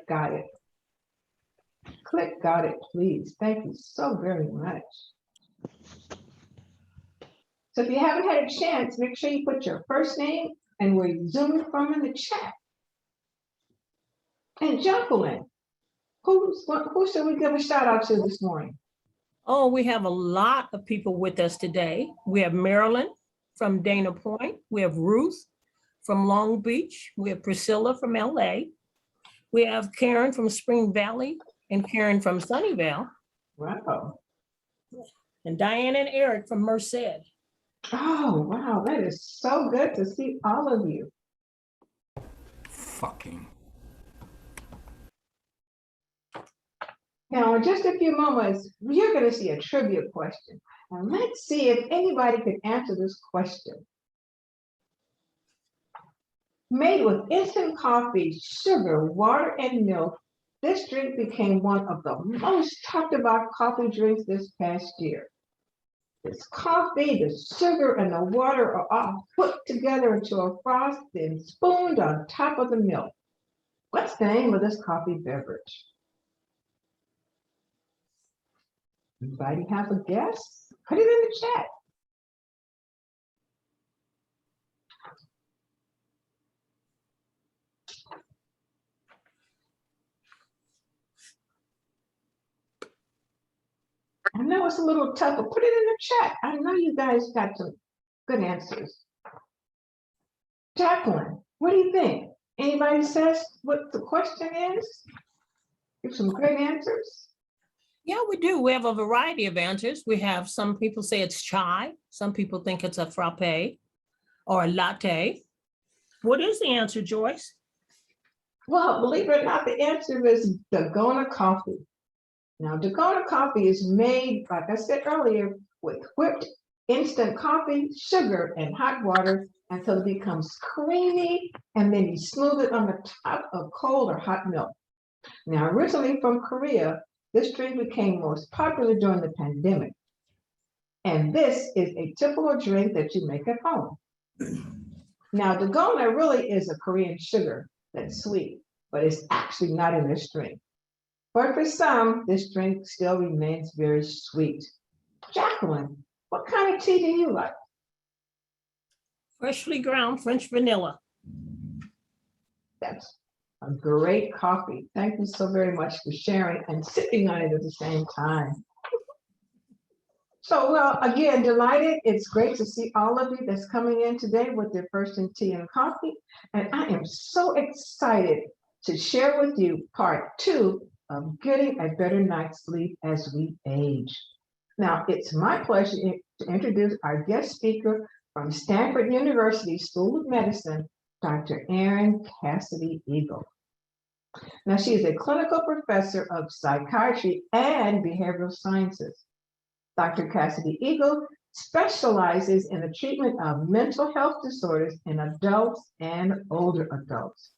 Got it. Click got it, please. Thank you so very much. So if you haven't had a chance, make sure you put your first name and where you're zooming from in the chat. And Jacqueline, who should we give a shout out to this morning? Oh, we have a lot of people with us today. We have Marilyn from Dana Point. We have Ruth from Long Beach. We have Priscilla from LA. We have Karen from Spring Valley and Karen from Sunnyvale. Wow. And Diane and Eric from Merced. Oh, wow. That is so good to see all of you. Fucking. Now, in just a few moments, you're going to see a trivia question. And let's see if anybody can answer this question. Made with instant coffee, sugar, water, and milk, this drink became one of the most talked about coffee drinks this past year. This coffee, the sugar, and the water are all put together into a froth, then spooned on top of the milk. What's the name of this coffee beverage? Anybody have a guess? Put it in the chat. I know it's a little tough, but put it in the chat. I know you guys got some good answers. Jacqueline, what do you think? Anybody says what the question is? Give some great answers. Yeah, we do. We have a variety of answers. We have some people say it's chai. Some people think it's a frappe or a latte. What is the answer, Joyce? Well, believe it or not, the answer is the Gona Coffee. Now, the Gona Coffee is made, like I said earlier, with whipped instant coffee, sugar, and hot water until it becomes creamy, and then you smooth it on the top of cold or hot milk. Now, originally from Korea, this drink became most popular during the pandemic. And this is a typical drink that you make at home. Now, the Gona really is a Korean sugar that's sweet, but it's actually not in this drink. But for some, this drink still remains very sweet. Jacqueline, what kind of tea do you like? Freshly ground French vanilla. That's a great coffee. Thank you so very much for sharing and sipping on it at the same time. So, well, again, delighted. It's great to see all of you that's coming in today with their first in tea and coffee. And I am so excited to share with you part 2 of getting a better night's sleep as we age. Now, it's my pleasure to introduce our guest speaker from Stanford University School of Medicine, Dr. Erin Cassidy-Eagle. Now, she is a clinical professor of psychiatry and behavioral sciences. Dr. Cassidy-Eagle specializes in the treatment of mental health disorders in adults and older adults.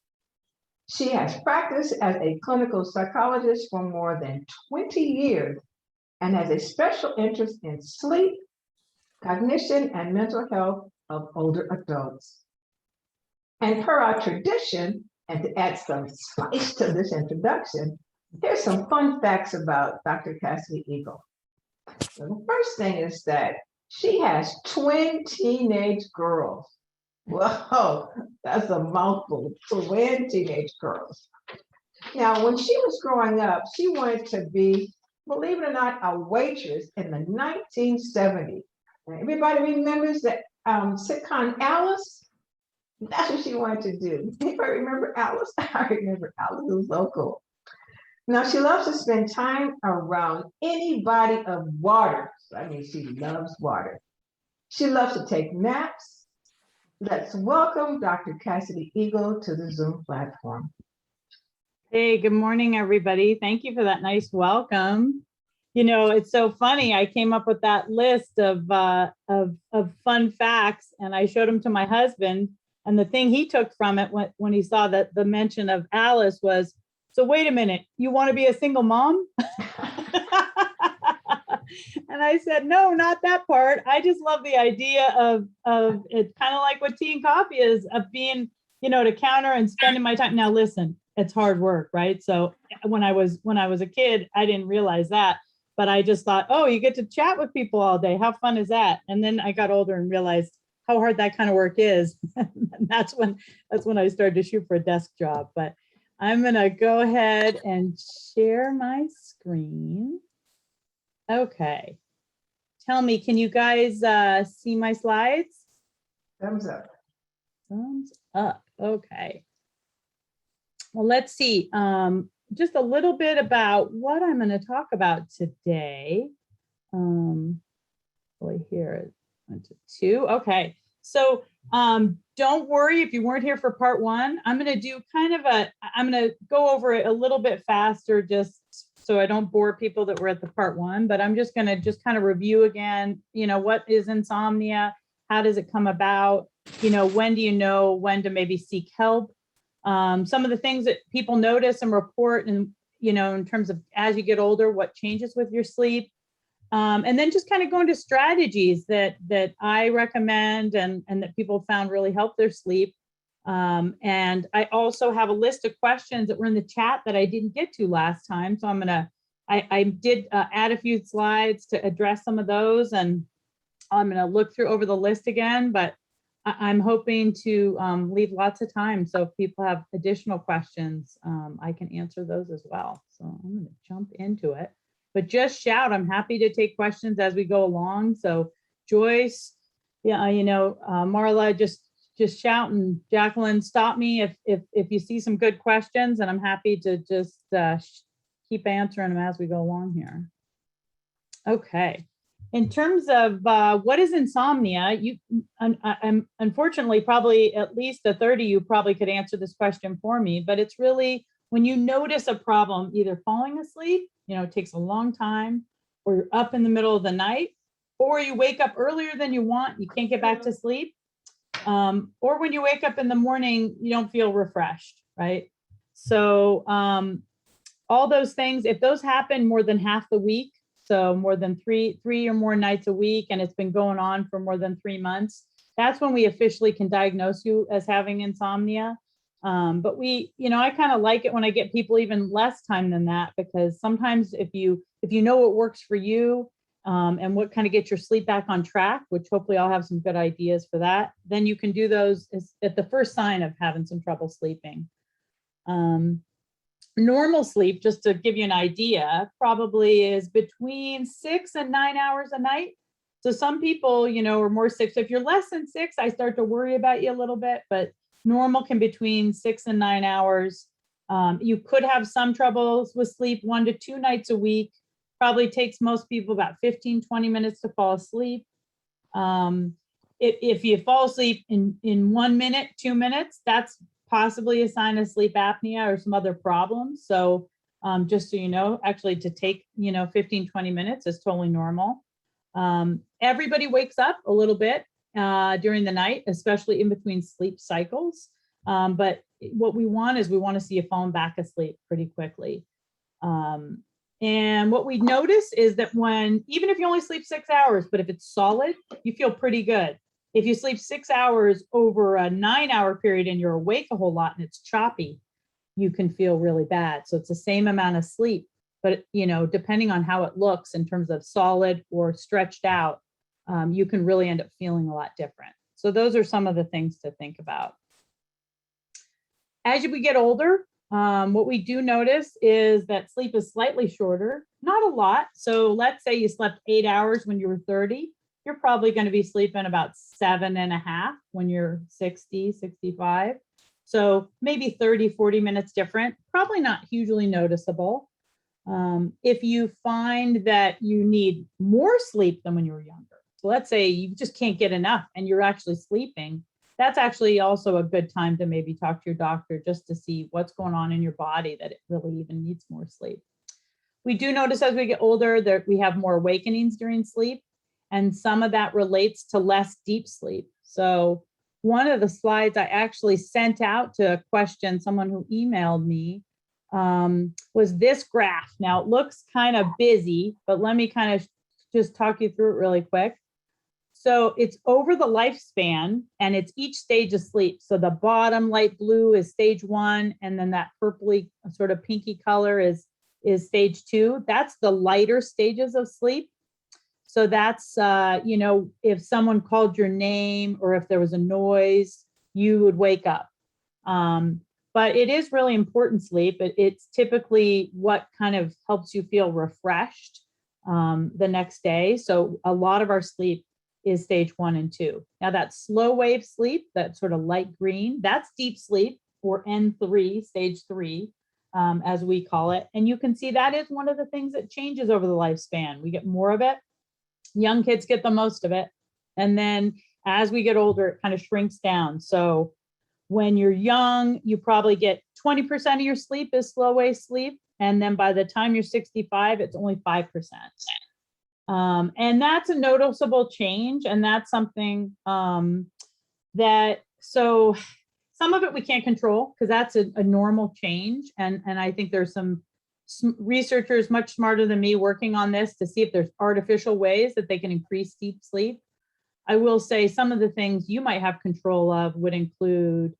She has practiced as a clinical psychologist for more than 20 years and has a special interest in sleep, cognition, and mental health of older adults. And per our tradition, and to add some spice to this introduction, here's some fun facts about Dr. Cassidy-Eagle. So the first thing is that she has twin teenage girls. Whoa, that's a mouthful, twin teenage girls. Now, when she was growing up, she wanted to be, believe it or not, a waitress in the 1970s. Everybody remembers that sitcom Alice? That's what she wanted to do. Anybody remember Alice? I remember Alice. It was so cool. Now, she loves to spend time around any body of water. So, I mean, she loves water. She loves to take naps. Let's welcome Dr. Cassidy-Eagle to the Zoom platform. Hey, good morning, everybody. Thank you for that nice welcome. You know, it's so funny. I came up with that list of fun facts, and I showed them to my husband. And the thing he took from it when he saw that the mention of Alice was, so wait a minute, you want to be a single mom? And I said, no, not that part. I just love the idea of it's kind of like what tea and coffee is, of being, you know, to counter and spending my time. Now, listen, it's hard work, right? So when I was a kid, I didn't realize that, but I just thought, oh, you get to chat with people all day. How fun is that? And then I got older and realized how hard that kind of work is. And that's when I started to shoot for a desk job. But I'm gonna go ahead and share my screen. Okay. Tell me, can you guys see my slides? Thumbs up. Thumbs up. Okay. Well, let's see. Just a little bit about what I'm going to talk about today. Boy, here, 1 to 2. Okay. So don't worry if you weren't here for part 1. I'm going to do I'm going to go over it a little bit faster just so I don't bore people that were at the part 1, but I'm just going to kind of review again, what is insomnia? How does it come about? When do you know when to maybe seek help? Some of the things that people notice and report and, in terms of as you get older, what changes with your sleep. And then just kind of go into strategies that I recommend and that people found really help their sleep. And I also have a list of questions that were in the chat that I didn't get to last time. So I did add a few slides to address some of those, and I'm going to look through over the list again, but I'm hoping to leave lots of time. So if people have additional questions, I can answer those as well. So I'm going to jump into it, but just shout. I'm happy to take questions as we go along. So Joyce, yeah, Marla, just shout, and Jacqueline, stop me if you see some good questions, and I'm happy to just keep answering them as we go along here. Okay. In terms of what is insomnia, I'm unfortunately probably at least a third of you probably could answer this question for me, but it's really when you notice a problem, either falling asleep, it takes a long time, or you're up in the middle of the night, or you wake up earlier than you want, you can't get back to sleep, or when you wake up in the morning, you don't feel refreshed, right? So all those things, if those happen more than half the week, so more than three or more nights a week, and it's been going on for more than 3 months, that's when we officially can diagnose you as having insomnia. But I kind of like it when I get people even less time than that, because sometimes if you know what works for you, and what kind of gets your sleep back on track, which hopefully I'll have some good ideas for that, then you can do those at the first sign of having some trouble sleeping. Normal sleep, just to give you an idea, probably is between 6 and 9 hours a night. So some people, are more 6. So if you're less than 6, I start to worry about you a little bit, but normal can between 6 and 9 hours. You could have some troubles with sleep 1 to 2 nights a week. Probably takes most people about 15, 20 minutes to fall asleep. If you fall asleep in 1 minute, 2 minutes, that's possibly a sign of sleep apnea or some other problems. So just so you know, actually to take, 15, 20 minutes is totally normal. Everybody wakes up a little bit during the night, especially in between sleep cycles. But what we want to see you falling back asleep pretty quickly. And what we notice is that even if you only sleep 6 hours, but if it's solid, you feel pretty good. If you sleep 6 hours over a 9-hour period and you're awake a whole lot and it's choppy, you can feel really bad. So it's the same amount of sleep, but depending on how it looks in terms of solid or stretched out, you can really end up feeling a lot different. So those are some of the things to think about. As we get older, what we do notice is that sleep is slightly shorter, not a lot. So let's say you slept 8 hours when you were 30. You're probably going to be sleeping about 7.5 when you're 60, 65. So maybe 30, 40 minutes different, probably not hugely noticeable. If you find that you need more sleep than when you were younger, so let's say you just can't get enough and you're actually sleeping, that's actually also a good time to maybe talk to your doctor just to see what's going on in your body that it really even needs more sleep. We do notice as we get older that we have more awakenings during sleep. And some of that relates to less deep sleep. So one of the slides I actually sent out to a question, someone who emailed me, was this graph. Now it looks kind of busy, but let me kind of just talk you through it really quick. So it's over the lifespan, and it's each stage of sleep. So the bottom light blue is stage 1, and then that purpley sort of pinky color is stage 2. That's the lighter stages of sleep. So that's, if someone called your name or if there was a noise, you would wake up. But it is really important sleep. It's typically what kind of helps you feel refreshed the next day. So a lot of our sleep is stage 1 and 2. Now that slow wave sleep, that sort of light green, that's deep sleep, or N3, stage 3, as we call it. And you can see that is one of the things that changes over the lifespan. We get more of it. Young kids get the most of it. And then as we get older, it kind of shrinks down. So when you're young, you probably get 20% of your sleep is slow wave sleep. And then by the time you're 65, it's only 5%. And that's a noticeable change. And that's something so some of it we can't control, because that's a normal change. And I think there's some researchers much smarter than me working on this to see if there's artificial ways that they can increase deep sleep. I will say some of the things you might have control of would include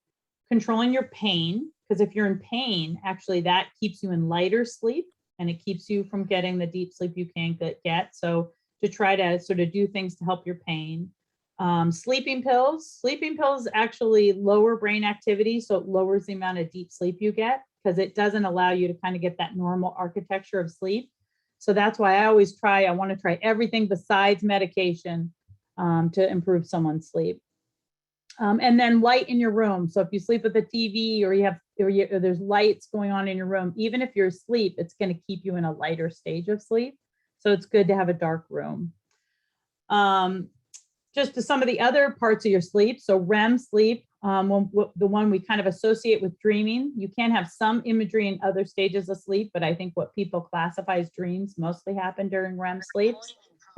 controlling your pain, because if you're in pain, actually that keeps you in lighter sleep, and it keeps you from getting the deep sleep you can't get. So to try to sort of do things to help your pain. Sleeping pills actually lower brain activity, so it lowers the amount of deep sleep you get, because it doesn't allow you to kind of get that normal architecture of sleep. So that's why I want to try everything besides medication to improve someone's sleep. And then light in your room. So if you sleep with a TV or there's lights going on in your room, even if you're asleep, it's going to keep you in a lighter stage of sleep. So it's good to have a dark room. Just to some of the other parts of your sleep. So REM sleep, the one we kind of associate with dreaming. You can have some imagery in other stages of sleep, but I think what people classify as dreams mostly happen during REM sleep.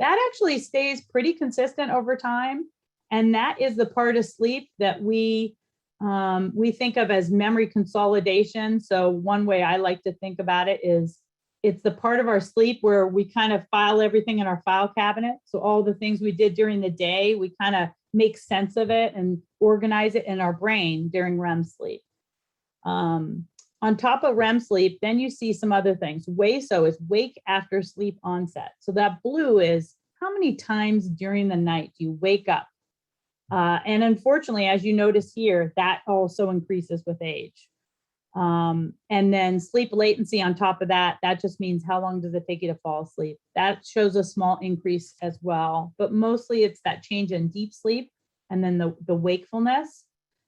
That actually stays pretty consistent over time. And that is the part of sleep that we think of as memory consolidation. So one way I like to think about it is it's the part of our sleep where we kind of file everything in our file cabinet. So all the things we did during the day, we kind of make sense of it and organize it in our brain during REM sleep. On top of REM sleep, then you see some other things. WASO is wake after sleep onset. So that blue is how many times during the night do you wake up? And unfortunately, as you notice here, that also increases with age. And then sleep latency on top of that, that just means how long does it take you to fall asleep? That shows a small increase as well, but mostly it's that change in deep sleep and then the wakefulness.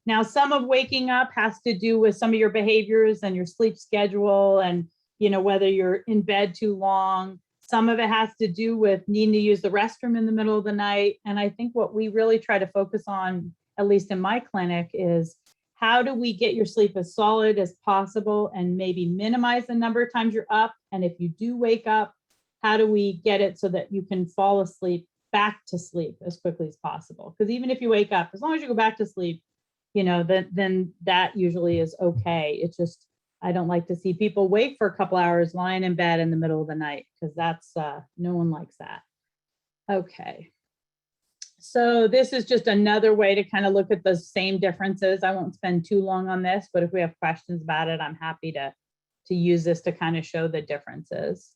Now, some of waking up has to do with some of your behaviors and your sleep schedule and, whether you're in bed too long. Some of it has to do with needing to use the restroom in the middle of the night. And I think what we really try to focus on, at least in my clinic, is how do we get your sleep as solid as possible and maybe minimize the number of times you're up? And if you do wake up, how do we get it so that you can fall asleep, back to sleep as quickly as possible? Because even if you wake up, as long as you go back to sleep, then that usually is okay. It's just, I don't like to see people wake for a couple hours lying in bed in the middle of the night, because that's, no one likes that. Okay. So this is just another way to kind of look at the same differences. I won't spend too long on this, but if we have questions about it, I'm happy to use this to kind of show the differences.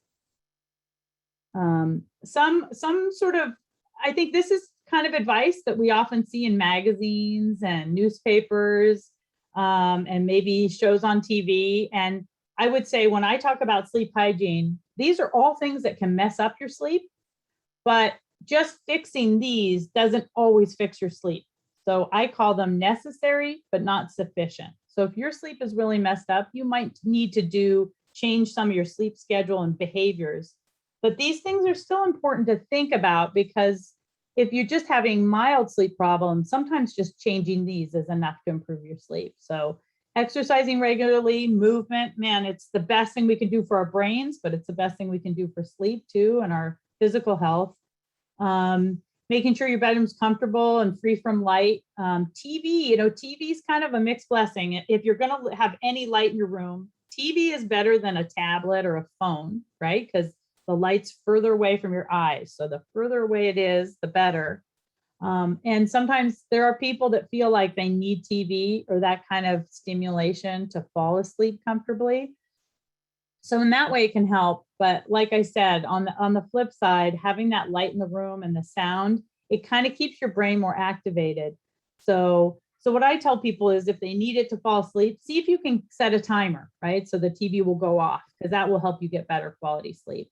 Some sort of, I think this is kind of advice that we often see in magazines and newspapers, and maybe shows on TV. And I would say when I talk about sleep hygiene, these are all things that can mess up your sleep, but just fixing these doesn't always fix your sleep. So I call them necessary, but not sufficient. So if your sleep is really messed up, you might need to change some of your sleep schedule and behaviors. But these things are still important to think about, because if you're just having mild sleep problems, sometimes just changing these is enough to improve your sleep. So exercising regularly, movement, man, it's the best thing we can do for our brains, but it's the best thing we can do for sleep too, and our physical health. Making sure your bedroom's comfortable and free from light. TV, TV is kind of a mixed blessing. If you're going to have any light in your room, TV is better than a tablet or a phone, right? Because the light's further away from your eyes. So the further away it is, the better. And sometimes there are people that feel like they need TV or that kind of stimulation to fall asleep comfortably. So in that way it can help. But like I said, on the flip side, having that light in the room and the sound, it kind of keeps your brain more activated. So what I tell people is if they need it to fall asleep, see if you can set a timer, right? So the TV will go off because that will help you get better quality sleep.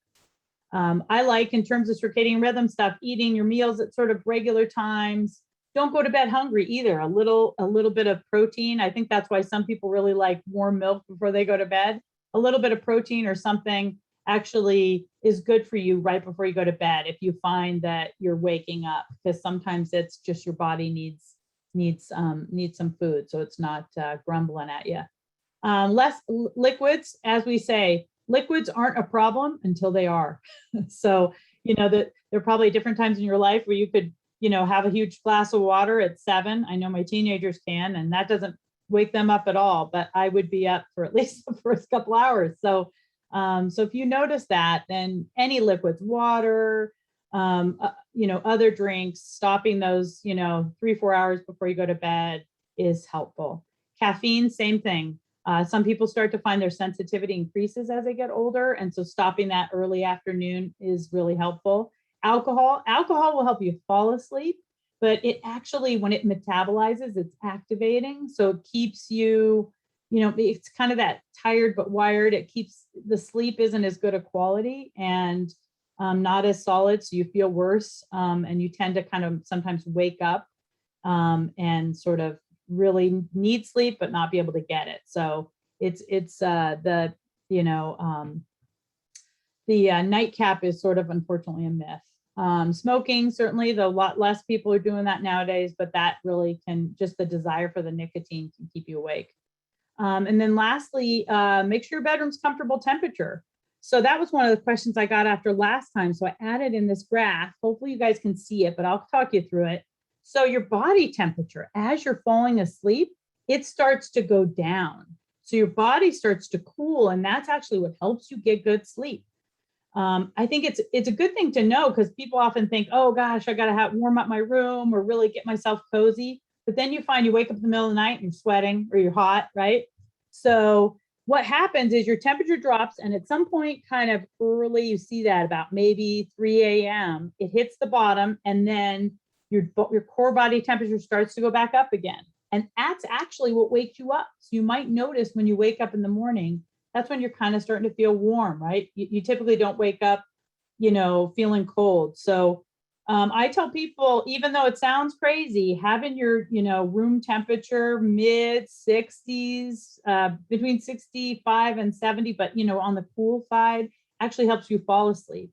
I like, in terms of circadian rhythm stuff, eating your meals at sort of regular times. Don't go to bed hungry either. A little bit of protein. I think that's why some people really like warm milk before they go to bed. A little bit of protein or something actually is good for you right before you go to bed if you find that you're waking up, because sometimes it's just your body needs some food, so it's not grumbling at you. Less liquids, as we say, liquids aren't a problem until they are. So, that there are probably different times in your life where you could, have a huge glass of water at 7. I know my teenagers can, and that doesn't wake them up at all, but I would be up for at least the first couple hours. So if you notice that, then any liquids, water, other drinks, stopping those, 3-4 hours before you go to bed is helpful. Caffeine, same thing. Some people start to find their sensitivity increases as they get older. And so stopping that early afternoon is really helpful. Alcohol will help you fall asleep, but it actually, when it metabolizes, it's activating. So it keeps you, it's kind of that tired but wired. It keeps the sleep isn't as good a quality and not as solid. So you feel worse and you tend to kind of sometimes wake up and sort of really need sleep but not be able to get it. So it's the nightcap is sort of unfortunately a myth. Smoking, certainly, though a lot less people are doing that nowadays, but that really can, just the desire for the nicotine can keep you awake. And then lastly, make sure your bedroom's comfortable temperature. So that was one of the questions I got after last time. So I added in this graph. Hopefully you guys can see it, but I'll talk you through it. So your body temperature, as you're falling asleep, it starts to go down. So your body starts to cool, and that's actually what helps you get good sleep. I think it's a good thing to know, because people often think, oh gosh, I got to warm up my room or really get myself cozy. But then you find you wake up in the middle of the night and you're sweating or you're hot, right? So what happens is your temperature drops, and at some point kind of early, you see that about maybe 3 a.m., it hits the bottom, and then your core body temperature starts to go back up again. And that's actually what wakes you up. So you might notice when you wake up in the morning, that's when you're kind of starting to feel warm, right? You typically don't wake up, feeling cold. So I tell people, even though it sounds crazy, having your, room temperature mid 60s, between 65 and 70, but, on the cool side, actually helps you fall asleep.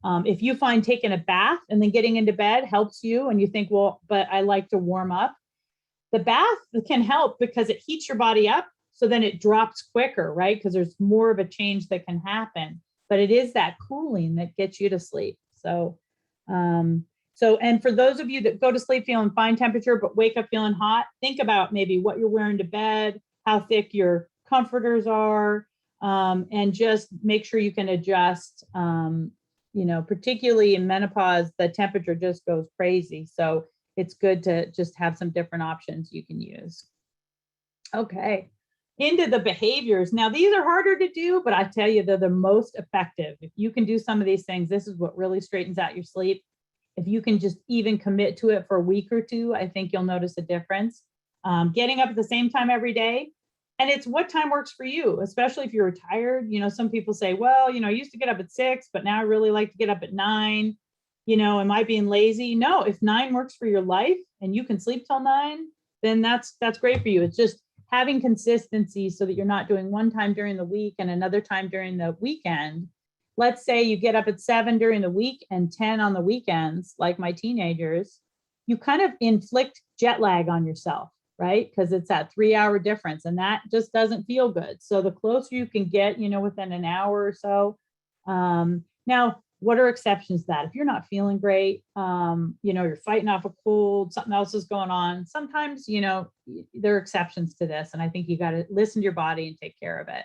If you find taking a bath and then getting into bed helps you, and you think, well, but I like to warm up, the bath can help because it heats your body up. So then it drops quicker, right? Because there's more of a change that can happen, but it is that cooling that gets you to sleep. So, and for those of you that go to sleep feeling fine temperature, but wake up feeling hot, think about maybe what you're wearing to bed, how thick your comforters are, and just make sure you can adjust. Particularly in menopause, the temperature just goes crazy. So it's good to just have some different options you can use. Okay, into the behaviors. Now, these are harder to do, but I tell you, they're the most effective. If you can do some of these things, this is what really straightens out your sleep. If you can just even commit to it for a week or two, I think you'll notice a difference. Getting up at the same time every day. And it's what time works for you, especially if you're retired. Some people say, well, I used to get up at 6, but now I really like to get up at 9. Am I being lazy? No, if 9 works for your life and you can sleep till 9, then that's great for you. It's just having consistency so that you're not doing one time during the week and another time during the weekend. Let's say you get up at 7 during the week and 10 on the weekends, like my teenagers, you kind of inflict jet lag on yourself, right? Because it's that 3-hour difference, and that just doesn't feel good. So the closer you can get, within an hour or so. Now, what are exceptions to that? If you're not feeling great, you're fighting off a cold, something else is going on. Sometimes, there are exceptions to this, and I think you got to listen to your body and take care of it.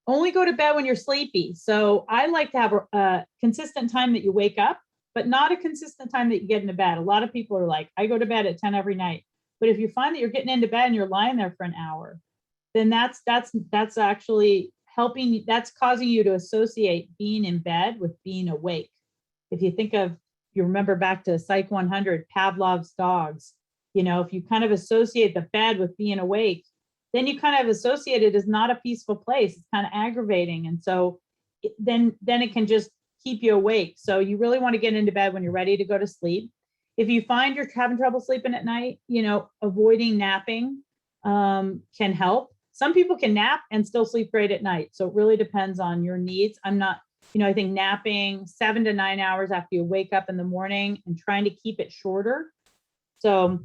Only go to bed when you're sleepy. So I like to have a consistent time that you wake up. but not a consistent time that you get into bed. A lot of people are like, I go to bed at 10 every night. But if you find that you're getting into bed and you're lying there for an hour, then that's actually helping, that's causing you to associate being in bed with being awake. If you think of, you remember back to Psych 100, Pavlov's dogs, you know, if you kind of associate the bed with being awake, then you kind of associate it as not a peaceful place. It's kind of aggravating. And so then it can just keep you awake. So you really want to get into bed when you're ready to go to sleep. If you find you're having trouble sleeping at night, you know, avoiding napping can help. Some people can nap and still sleep great at night. So it really depends on your needs. I'm not, you know, I think napping 7 to 9 hours after you wake up in the morning and trying to keep it shorter. So,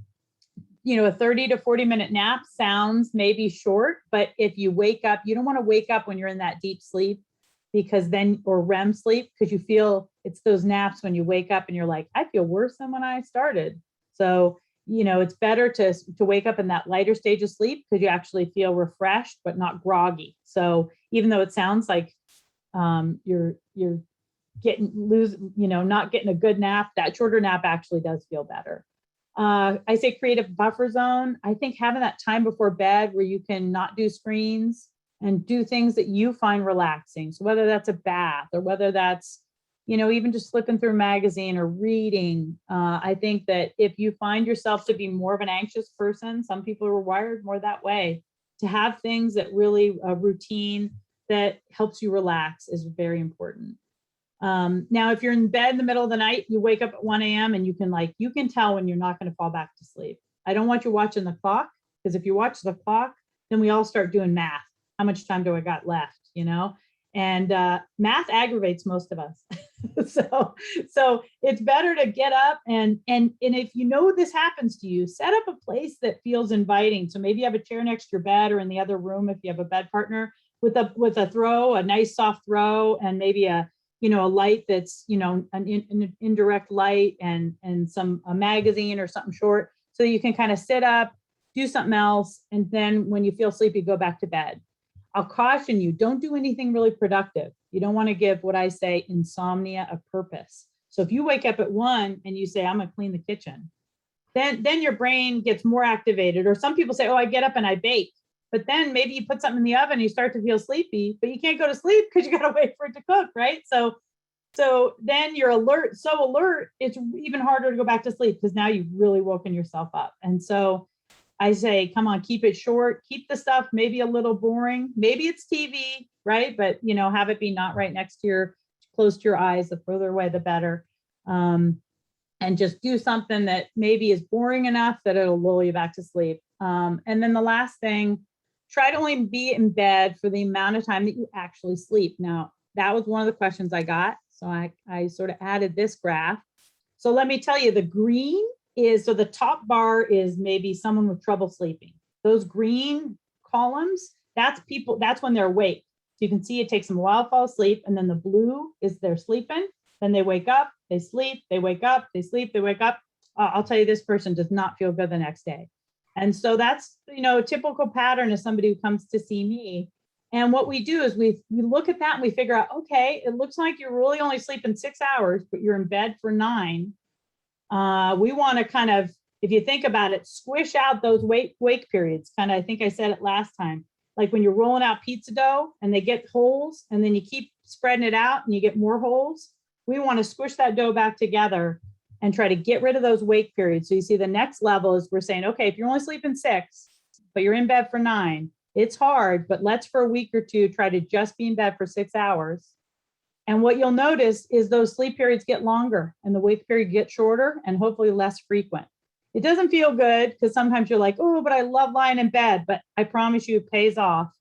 you know, a 30 to 40-minute nap sounds maybe short, but if you wake up, you don't want to wake up when you're in that deep sleep, because then, or REM sleep, because you feel, it's those naps when you wake up and you're like, I feel worse than when I started. So, you know, it's better to wake up in that lighter stage of sleep, because you actually feel refreshed, but not groggy. So even though it sounds like you're not getting a good nap, that shorter nap actually does feel better. I say creative buffer zone. I think having that time before bed where you can not do screens and do things that you find relaxing. So whether that's a bath or whether that's, you know, even just flipping through a magazine or reading. I think that if you find yourself to be more of an anxious person, some people are wired more that way, to have things that really a routine that helps you relax is very important. Now, if you're in bed in the middle of the night, you wake up at 1 a.m. and you can tell when you're not going to fall back to sleep. I don't want you watching the clock, because if you watch the clock, then we all start doing math. How much time do I got left? You know, and math aggravates most of us. so it's better to get up and if you know this happens to you, set up a place that feels inviting. So maybe you have a chair next to your bed or in the other room if you have a bed partner, with a throw, a nice soft throw, and maybe a light that's, an indirect light, and a magazine or something short, so you can kind of sit up, do something else, and then when you feel sleepy, go back to bed. I'll caution you, don't do anything really productive. You don't want to give what I say insomnia a purpose. So if you wake up at 1 and you say, I'm gonna clean the kitchen, then your brain gets more activated. Or some people say, oh, I get up and I bake. But then maybe you put something in the oven and you start to feel sleepy, but you can't go to sleep because you got to wait for it to cook, right? So then you're alert, it's even harder to go back to sleep, because now you've really woken yourself up. And so I say, come on, keep it short, keep the stuff maybe a little boring. Maybe it's TV, right? But, have it be not right next to close to your eyes. The further away, the better. And just do something that maybe is boring enough that it'll lull you back to sleep. And then the last thing, try to only be in bed for the amount of time that you actually sleep. Now, that was one of the questions I got. So I sort of added this graph. So let me tell you, the green is, so the top bar is maybe someone with trouble sleeping. Those green columns, that's when they're awake. So you can see it takes them a while to fall asleep. And then the blue is they're sleeping. Then they wake up, they sleep, they wake up, they sleep, they wake up. I'll tell you, this person does not feel good the next day. And so that's, a typical pattern of somebody who comes to see me. And what we do is we look at that and we figure out, okay, it looks like you're really only sleeping 6 hours, but you're in bed for 9. We want to kind of, if you think about it, squish out those wake periods. Kind of, I think I said it last time, like when you're rolling out pizza dough and they get holes and then you keep spreading it out and you get more holes. We want to squish that dough back together and try to get rid of those wake periods. So you see the next level is we're saying, okay, if you're only sleeping 6, but you're in bed for 9, it's hard, but let's for a week or two try to just be in bed for 6 hours. And what you'll notice is those sleep periods get longer and the wake period gets shorter and hopefully less frequent. It doesn't feel good because sometimes you're like, oh, but I love lying in bed, but I promise you it pays off.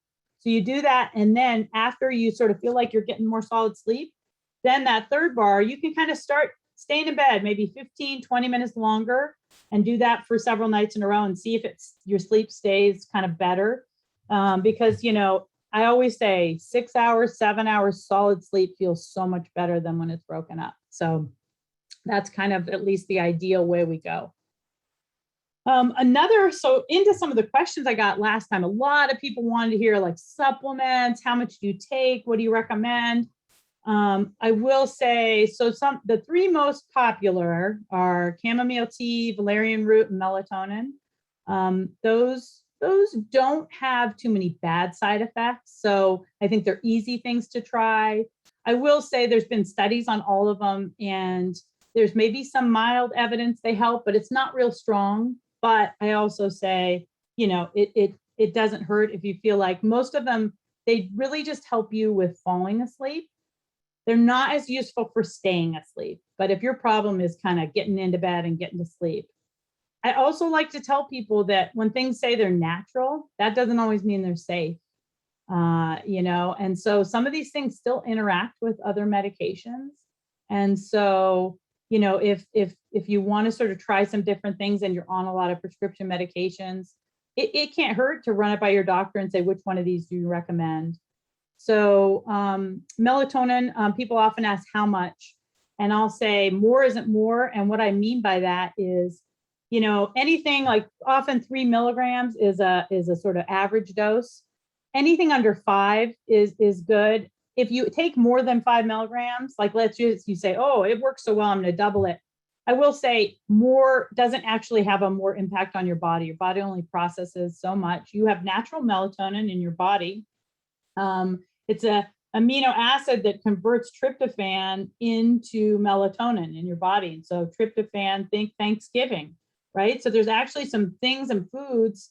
So you do that. And then after you sort of feel like you're getting more solid sleep, then that third bar, you can kind of start staying in bed, maybe 15, 20 minutes longer, and do that for several nights in a row and see if your sleep stays kind of better. Because, I always say 6 hours, 7 hours solid sleep feels so much better than when it's broken up. So that's kind of at least the ideal way we go. So into some of the questions I got last time, a lot of people wanted to hear like supplements, how much do you take? What do you recommend? I will say, so the three most popular are chamomile tea, valerian root, and melatonin. Those don't have too many bad side effects. So I think they're easy things to try. I will say there's been studies on all of them, and there's maybe some mild evidence they help, but it's not real strong. But I also say, it doesn't hurt if you feel like most of them, they really just help you with falling asleep. They're not as useful for staying asleep. But if your problem is kind of getting into bed and getting to sleep, I also like to tell people that when things say they're natural, that doesn't always mean they're safe. And so some of these things still interact with other medications. And so, if you want to sort of try some different things and you're on a lot of prescription medications, it can't hurt to run it by your doctor and say, which one of these do you recommend? So melatonin, people often ask how much, and I'll say more isn't more. And what I mean by that is, anything like often 3 milligrams is a sort of average dose. Anything under 5 is good. If you take more than 5 milligrams, like you say, oh, it works so well, I'm going to double it. I will say more doesn't actually have a more impact on your body. Your body only processes so much. You have natural melatonin in your body. It's a amino acid that converts tryptophan into melatonin in your body. And so tryptophan, think Thanksgiving, right? So there's actually some things and foods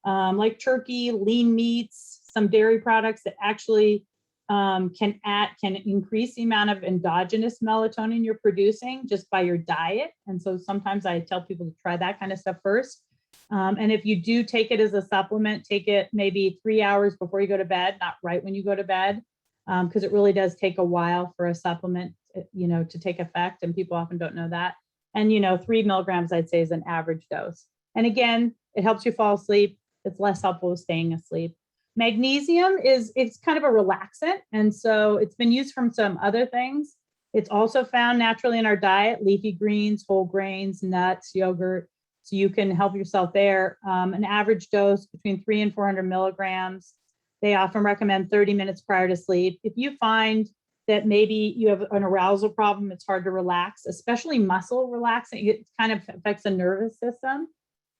like turkey, lean meats, some dairy products that actually can increase the amount of endogenous melatonin you're producing just by your diet. And so sometimes I tell people to try that kind of stuff first. And if you do take it as a supplement, take it maybe 3 hours before you go to bed, not right when you go to bed, because it really does take a while for a supplement, to take effect. And people often don't know that. And, 3 milligrams, I'd say, is an average dose. And again, it helps you fall asleep. It's less helpful with staying asleep. Magnesium it's kind of a relaxant. And so it's been used from some other things. It's also found naturally in our diet, leafy greens, whole grains, nuts, yogurt. So you can help yourself there. An average dose between 300 and 400 milligrams. They often recommend 30 minutes prior to sleep. If you find that maybe you have an arousal problem, it's hard to relax, especially muscle relaxing. It kind of affects the nervous system.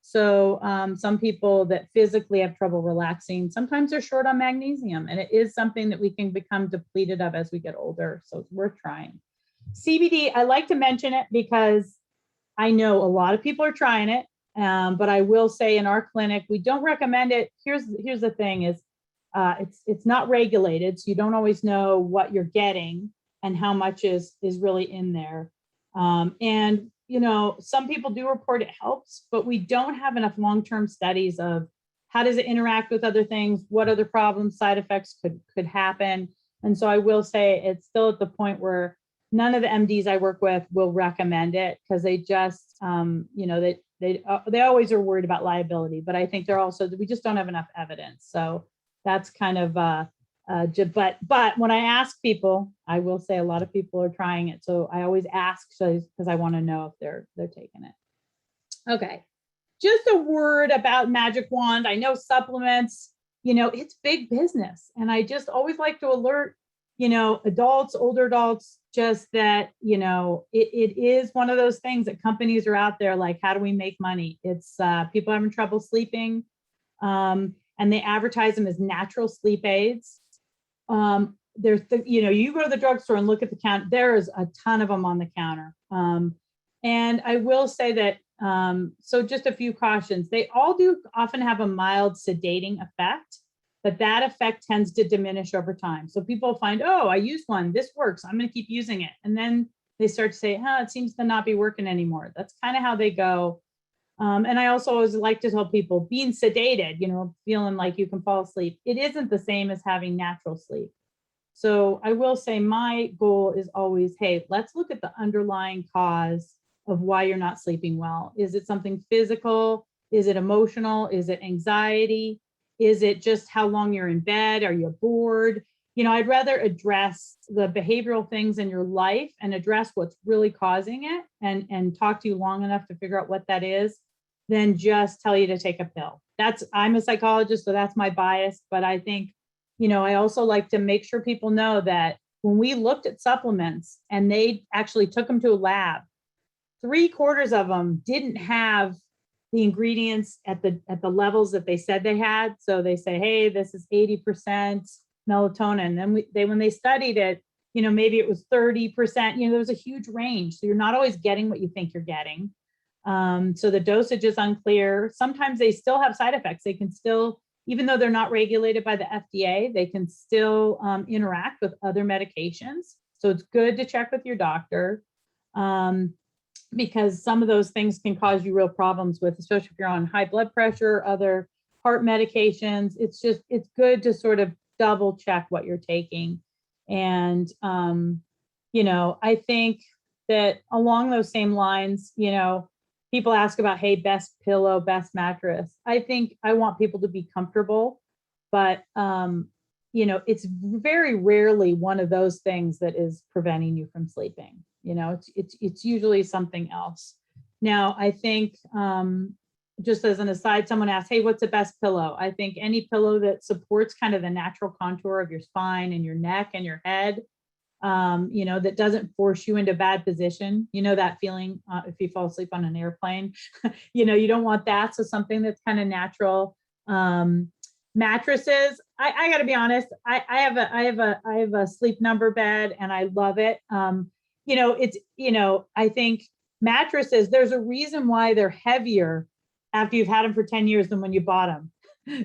So some people that physically have trouble relaxing, sometimes they're short on magnesium, and it is something that we can become depleted of as we get older. So it's worth trying. CBD, I like to mention it because I know a lot of people are trying it, but I will say in our clinic, we don't recommend it. Here's the thing is, it's not regulated, so you don't always know what you're getting and how much is really in there. And some people do report it helps, but we don't have enough long-term studies of how does it interact with other things, what other problems, side effects could happen. And so I will say it's still at the point where none of the MDs I work with will recommend it because they just, they always are worried about liability, but I think we just don't have enough evidence. So that's kind of, but when I ask people, I will say a lot of people are trying it. So I always ask because I want to know if they're taking it. Okay. Just a word about Magic Wand. I know supplements, it's big business. And I just always like to alert, adults, older adults, just that, it is one of those things that companies are out there like, how do we make money? It's people having trouble sleeping. And they advertise them as natural sleep aids. There's you go to the drugstore and look at the counter, there is a ton of them on the counter. And I will say that, so just a few cautions, they all do often have a mild sedating effect, but that effect tends to diminish over time. So people find, oh, I used one, this works, I'm going to keep using it. And then they start to say, it seems to not be working anymore. That's kind of how they go. And I also always like to tell people being sedated, feeling like you can fall asleep, it isn't the same as having natural sleep. So I will say my goal is always, hey, let's look at the underlying cause of why you're not sleeping well. Is it something physical? Is it emotional? Is it anxiety? Is it just how long you're in bed? Are you bored? I'd rather address the behavioral things in your life and address what's really causing it and talk to you long enough to figure out what that is than just tell you to take a pill. I'm a psychologist, so that's my bias, but I think, I also like to make sure people know that when we looked at supplements and they actually took them to a lab, 3/4 of them didn't have the ingredients at the levels that they said they had. So they say, hey, this is 80% melatonin. Then when they studied it, maybe it was 30%, there was a huge range. So you're not always getting what you think you're getting. So the dosage is unclear. Sometimes they still have side effects. They can still, even though they're not regulated by the FDA, they can still interact with other medications. So it's good to check with your doctor. Because some of those things can cause you real problems with, especially if you're on high blood pressure, other heart medications. It's good to sort of double check what you're taking. And, I think that along those same lines, people ask about, hey, best pillow, best mattress. I think I want people to be comfortable, but, it's very rarely one of those things that is preventing you from sleeping. It's usually something else. Now, I think just as an aside, someone asked, hey, what's the best pillow? I think any pillow that supports kind of the natural contour of your spine and your neck and your head, that doesn't force you into bad position. That feeling if you fall asleep on an airplane, you don't want that. So something that's kind of natural. Mattresses, I got to be honest, I have a Sleep Number bed and I love it. I think mattresses, there's a reason why they're heavier after you've had them for 10 years than when you bought them.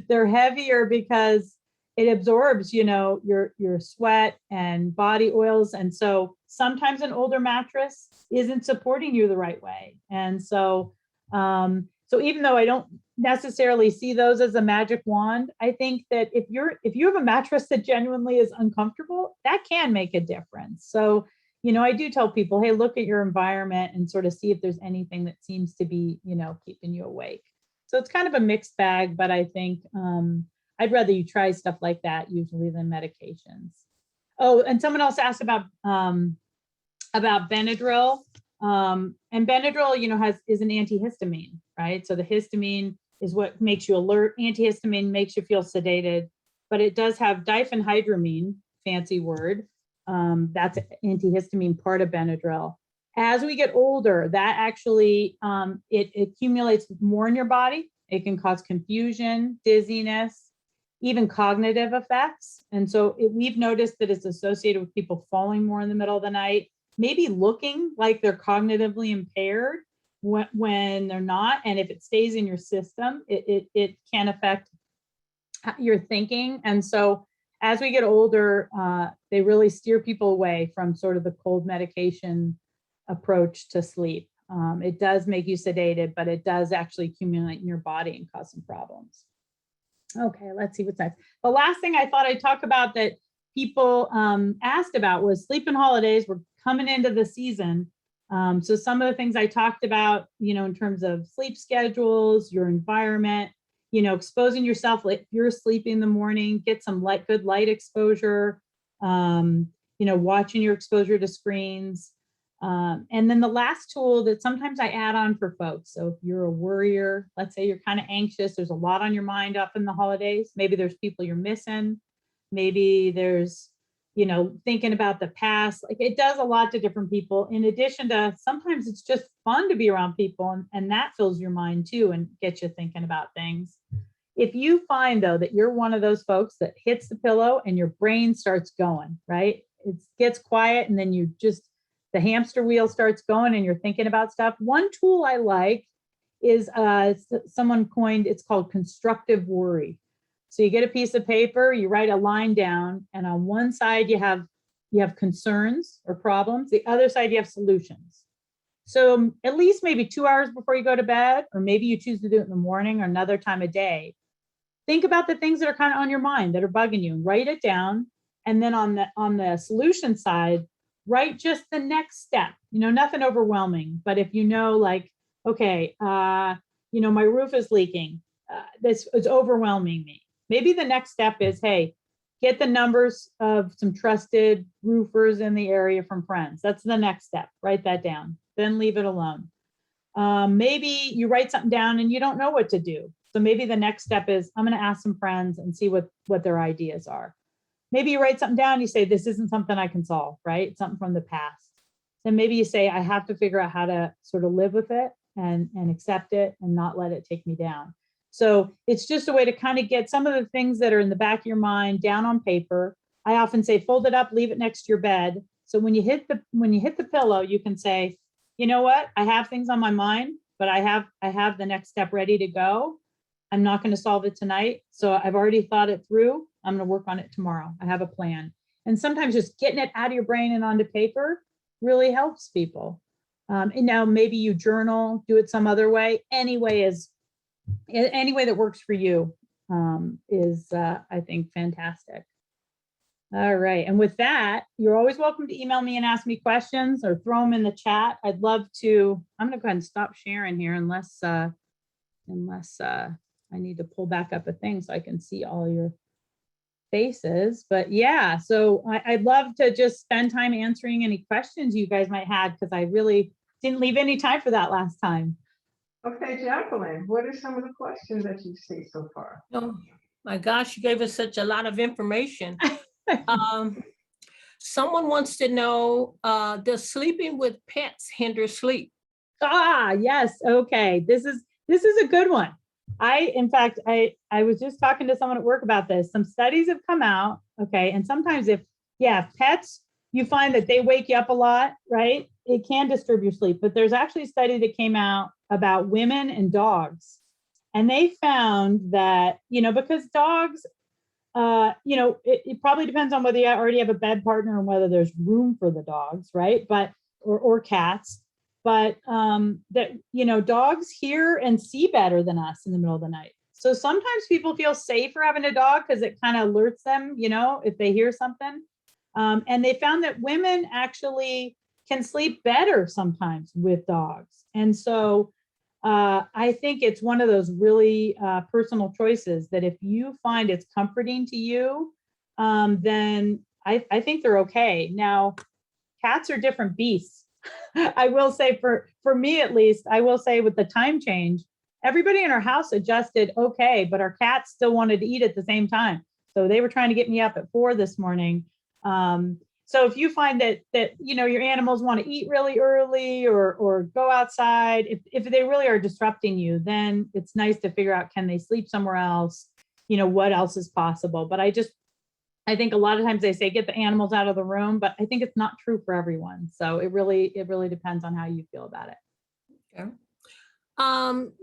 They're heavier because it absorbs, your sweat and body oils. And so sometimes an older mattress isn't supporting you the right way. And so, so even though I don't necessarily see those as a magic wand, I think that if you have a mattress that genuinely is uncomfortable, that can make a difference. So, I do tell people, hey, look at your environment and sort of see if there's anything that seems to be, keeping you awake. So it's kind of a mixed bag, but I think I'd rather you try stuff like that usually than medications. Oh, and someone else asked about Benadryl. And Benadryl, is an antihistamine, right? So the histamine is what makes you alert. Antihistamine makes you feel sedated, but it does have diphenhydramine, fancy word. That's antihistamine part of Benadryl. As we get older, that actually, it accumulates more in your body. It can cause confusion, dizziness, even cognitive effects. And so we've noticed that it's associated with people falling more in the middle of the night, maybe looking like they're cognitively impaired when they're not. And if it stays in your system, it can affect your thinking. And so as we get older, they really steer people away from sort of the cold medication approach to sleep. It does make you sedated, but it does actually accumulate in your body and cause some problems. Okay, let's see what's next. The last thing I thought I'd talk about that people asked about was sleep and holidays. We're coming into the season. So some of the things I talked about, in terms of sleep schedules, your environment, exposing yourself, if you're sleeping in the morning, get some good light exposure, watching your exposure to screens. And then the last tool that sometimes I add on for folks. So if you're a worrier, let's say you're kind of anxious, there's a lot on your mind up in the holidays. Maybe there's people you're missing. Maybe there's, thinking about the past. Like it does a lot to different people. In addition to sometimes it's just fun to be around people and that fills your mind too and gets you thinking about things. If you find though that you're one of those folks that hits the pillow and your brain starts going, right? It gets quiet and then the hamster wheel starts going and you're thinking about stuff. One tool I like is someone coined, it's called constructive worry. So you get a piece of paper, you write a line down, and on one side you have concerns or problems, the other side you have solutions. So at least maybe 2 hours before you go to bed, or maybe you choose to do it in the morning or another time of day, think about the things that are kind of on your mind that are bugging you and write it down. And then on the solution side, write just the next step, nothing overwhelming. But if like, okay, my roof is leaking, this is overwhelming me. Maybe the next step is, hey, get the numbers of some trusted roofers in the area from friends. That's the next step. Write that down, then leave it alone. Maybe you write something down and you don't know what to do. So maybe the next step is I'm going to ask some friends and see what their ideas are. maybe you write something down, you say, this isn't something I can solve, right? It's something from the past. Then maybe you say, I have to figure out how to sort of live with it and accept it and not let it take me down. So it's just a way to kind of get some of the things that are in the back of your mind down on paper. I often say, fold it up, leave it next to your bed. So when you hit the pillow, you can say, you know what? I have things on my mind, but I have the next step ready to go. I'm not going to solve it tonight. So I've already thought it through. I'm going to work on it tomorrow. I have a plan. And sometimes just getting it out of your brain and onto paper really helps people. And now maybe you journal, do it some other way. Any way that works for you is, I think, fantastic. All right. And with that, you're always welcome to email me and ask me questions or throw them in the chat. I'd love to. I'm going to go ahead and stop sharing here unless I need to pull back up a thing so I can see all your faces. But yeah, so I'd love to just spend time answering any questions you guys might have, because I really didn't leave any time for that last time. Okay, Jacqueline, what are some of the questions that you see so far? Oh my gosh, you gave us such a lot of information. Someone wants to know, does sleeping with pets hinder sleep? Yes. Okay. This is a good one. In fact, I was just talking to someone at work about this. Some studies have come out. Okay. And sometimes if pets, you find that they wake you up a lot, right? It can disturb your sleep, but there's actually a study that came out about women and dogs. And they found that, because dogs, it probably depends on whether you already have a bed partner and whether there's room for the dogs, right? But, or cats, but that, dogs hear and see better than us in the middle of the night. So sometimes people feel safer having a dog because it kind of alerts them, if they hear something. And they found that women actually can sleep better sometimes with dogs. And so I think it's one of those really personal choices that if you find it's comforting to you, then I think they're okay. Now, cats are different beasts. I will say for me, at least, I will say with the time change, everybody in our house adjusted okay, but our cats still wanted to eat at the same time. So they were trying to get me up at 4 this morning. So if you find that your animals want to eat really early or go outside, if they really are disrupting you, then it's nice to figure out, can they sleep somewhere else? What else is possible? But I think a lot of times they say get the animals out of the room, but I think it's not true for everyone. So it really depends on how you feel about it. Okay.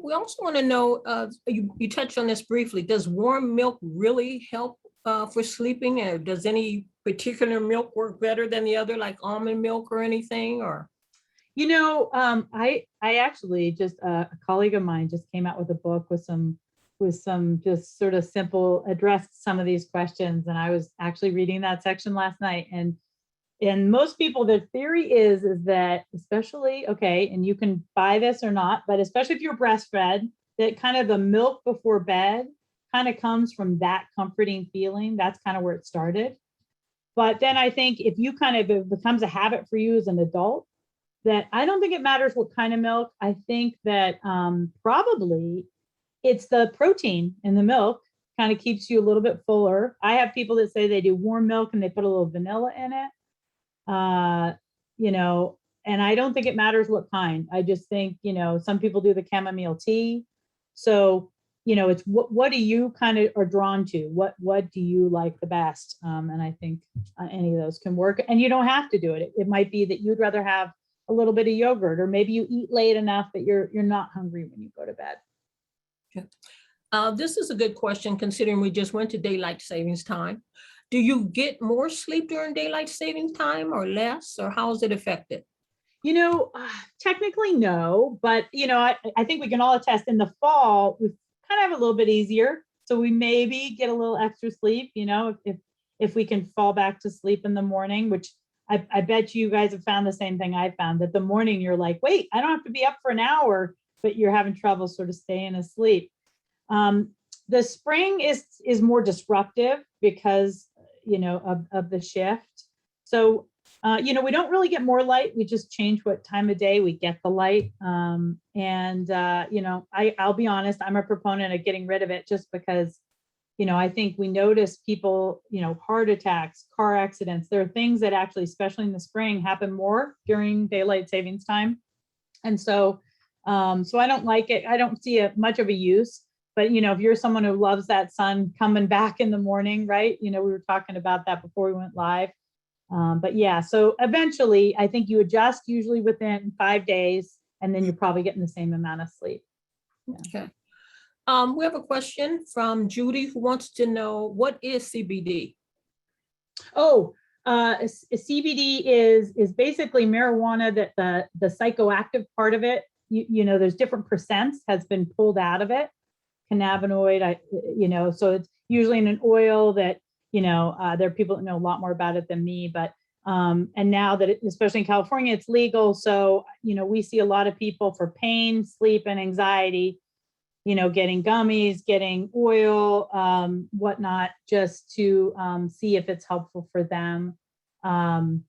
We also want to know, you touched on this briefly, does warm milk really help for sleeping? Or does any particular milk work better than the other, like almond milk or anything? Or I actually just a colleague of mine just came out with a book with some just sort of simple addressed some of these questions, and I was actually reading that section last night. And most people, the theory is that, especially, okay, and you can buy this or not, but especially if you're breastfed, that kind of the milk before bed kind of comes from that comforting feeling. That's kind of where it started. But then I think if you it becomes a habit for you as an adult, that I don't think it matters what kind of milk. I think that probably it's the protein in the milk kind of keeps you a little bit fuller. I have people that say they do warm milk and they put a little vanilla in it. And I don't think it matters what kind. I just think, some people do the chamomile tea. So, it's what do you kind of are drawn to? What do you like the best? And I think any of those can work, and you don't have to do it. It might be that you'd rather have a little bit of yogurt, or maybe you eat late enough that you're not hungry when you go to bed. Okay. This is a good question, considering we just went to daylight savings time. Do you get more sleep during daylight savings time or less, or how is it affected? Technically no, but I think we can all attest in the fall, we kind of have a little bit easier. So we maybe get a little extra sleep, if we can fall back to sleep in the morning, which I bet you guys have found the same thing I found, that the morning you're like, wait, I don't have to be up for an hour, but you're having trouble sort of staying asleep. The spring is more disruptive because, of the shift. So, we don't really get more light. We just change what time of day we get the light. I'll be honest, I'm a proponent of getting rid of it just because, I think we notice people, heart attacks, car accidents. There are things that actually, especially in the spring, happen more during daylight savings time. And so, so I don't like it. I don't see much of a use. But, if you're someone who loves that sun coming back in the morning, right? We were talking about that before we went live. But yeah, so eventually I think you adjust usually within 5 days, and then you're probably getting the same amount of sleep. Okay. We have a question from Judy who wants to know, what is CBD? Oh, CBD is basically marijuana, that the psychoactive part of it, there's different percents has been pulled out of it. Cannabinoid, so it's usually in an oil that, there are people that know a lot more about it than me, but and now that especially in California, it's legal. So, we see a lot of people for pain, sleep, and anxiety, getting gummies, getting oil, whatnot, just to see if it's helpful for them. And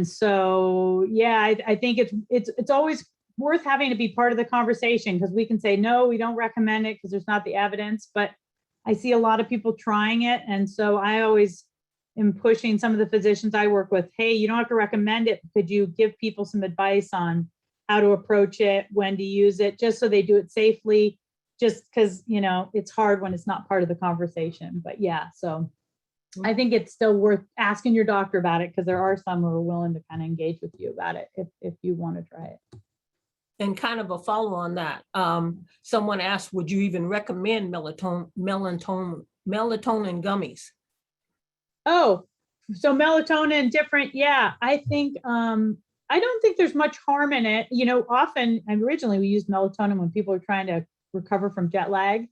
so, yeah, I think it's always worth having to be part of the conversation, because we can say, no, we don't recommend it because there's not the evidence, but I see a lot of people trying it. And so I always am pushing some of the physicians I work with, hey, you don't have to recommend it. Could you give people some advice on how to approach it, when to use it, just so they do it safely, just because, it's hard when it's not part of the conversation. But yeah, so I think it's still worth asking your doctor about it, because there are some who are willing to kind of engage with you about it if you want to try it. And kind of a follow on that, someone asked, would you even recommend melatonin gummies? Oh, so melatonin different. Yeah, I think, I don't think there's much harm in it. Often, originally we used melatonin when people are trying to recover from jet lag.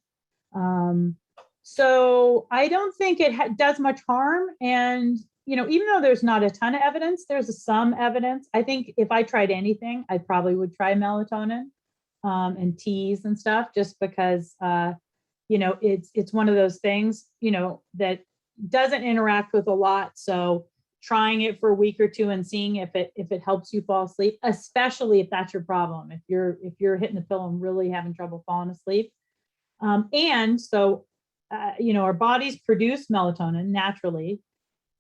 So I don't think it does much harm. And, even though there's not a ton of evidence, there's some evidence. I think if I tried anything, I probably would try melatonin and teas and stuff, just because, it's one of those things, that doesn't interact with a lot. So trying it for a week or two and seeing if it helps you fall asleep, especially if that's your problem, if you're hitting the pillow and really having trouble falling asleep. And so, our bodies produce melatonin naturally.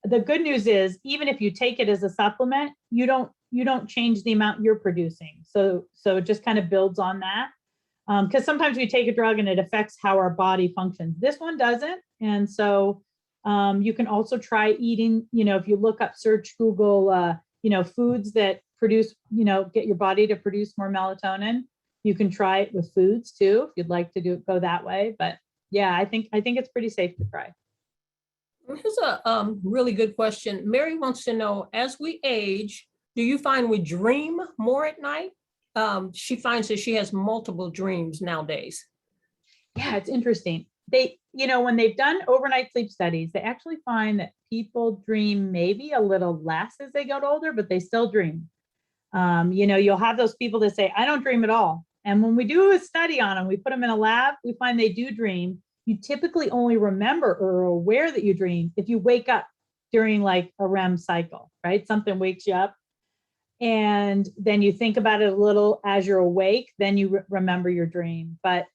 The good news is, even if you take it as a supplement, you don't change the amount you're producing. So it just kind of builds on that. Because sometimes we take a drug and it affects how our body functions. This one doesn't. And so you can also try eating, if you search Google, foods that produce, get your body to produce more melatonin. You can try it with foods too, if you'd like to go that way. But yeah, I think it's pretty safe to try. Here's a really good question. Mary wants to know, as we age, do you find we dream more at night? She finds that she has multiple dreams nowadays. Yeah, it's interesting. When they've done overnight sleep studies, they actually find that people dream maybe a little less as they get older, but they still dream. You'll have those people that say, I don't dream at all. And when we do a study on them, we put them in a lab, we find they do dream. You typically only remember or are aware that you dream if you wake up during like a REM cycle, right? Something wakes you up and then you think about it a little as you're awake, then you remember your dream. But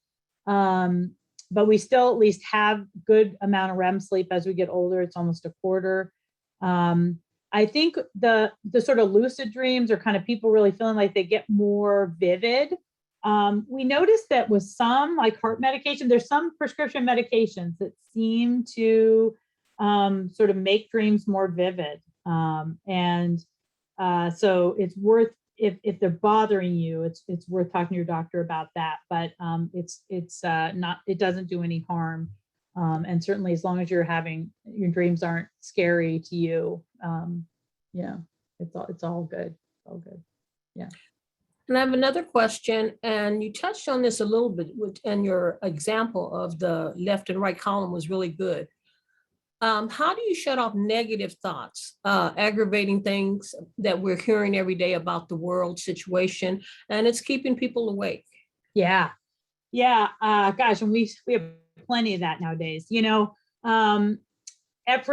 we still at least have good amount of REM sleep as we get older. It's almost a quarter. I think the sort of lucid dreams are kind of people really feeling like they get more vivid. We noticed that with some like heart medication, there's some prescription medications that seem to sort of make dreams more vivid. So it's worth, if they're bothering you, it's worth talking to your doctor about that. But it doesn't do any harm. And certainly as long as your dreams aren't scary to you, it's all good. All good. Yeah. And I have another question, and you touched on this a little bit, and your example of the left and right column was really good. How do you shut off negative thoughts, aggravating things that we're hearing every day about the world situation, and it's keeping people awake? Yeah. Gosh, and we have plenty of that nowadays. For